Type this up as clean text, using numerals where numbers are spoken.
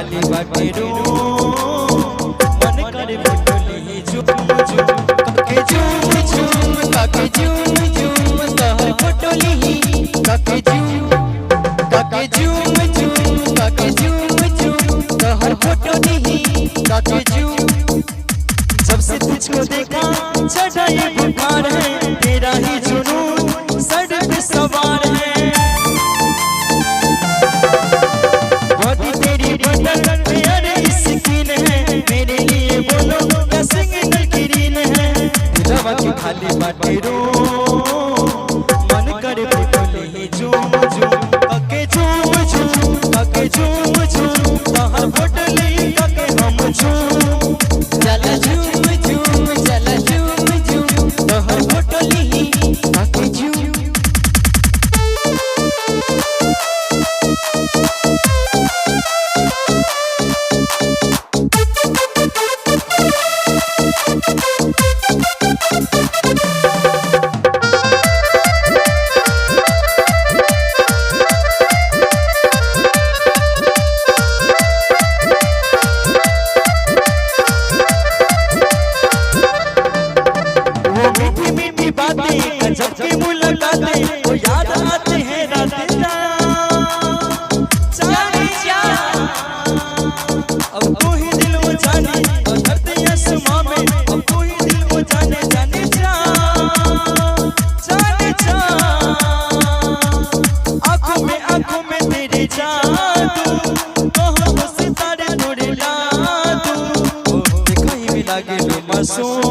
खाली बाटे रो मन करे फोटोली झूम झूम काके झूम झूम काके झूम झूम तहर फोटोली काके झूम झूम काके झूम झूम तहर फोटोली काके झूम। जब से तुझको देखा चढ़ा ये बुखार है तेरा ही जुनून सर पे सवार है। बॉडी तेरी बदन प्यारी स्किन है मेरे लिए बोलो क्या सिग्नल ग्रीन है। दिलवा की खाली बाटे रो मन करे फोटोली झूम झूम काके झूम झूम काके झूम झूम तहर फोटोली काके हम झूम चला झूम झूम चला झूम झूम तहर फोटोली काके झूम। जब की मुलाकातें वो याद आती है रातें जाने जा। अब तू ही दिल वो जाने और धरती आसमां में अब तू ही दिल वो जाने जाने जा जाने जा। आंखों में तेरे जादू कहो तो सितारे थोड़े ला दूं देखा ही मिला के मासूम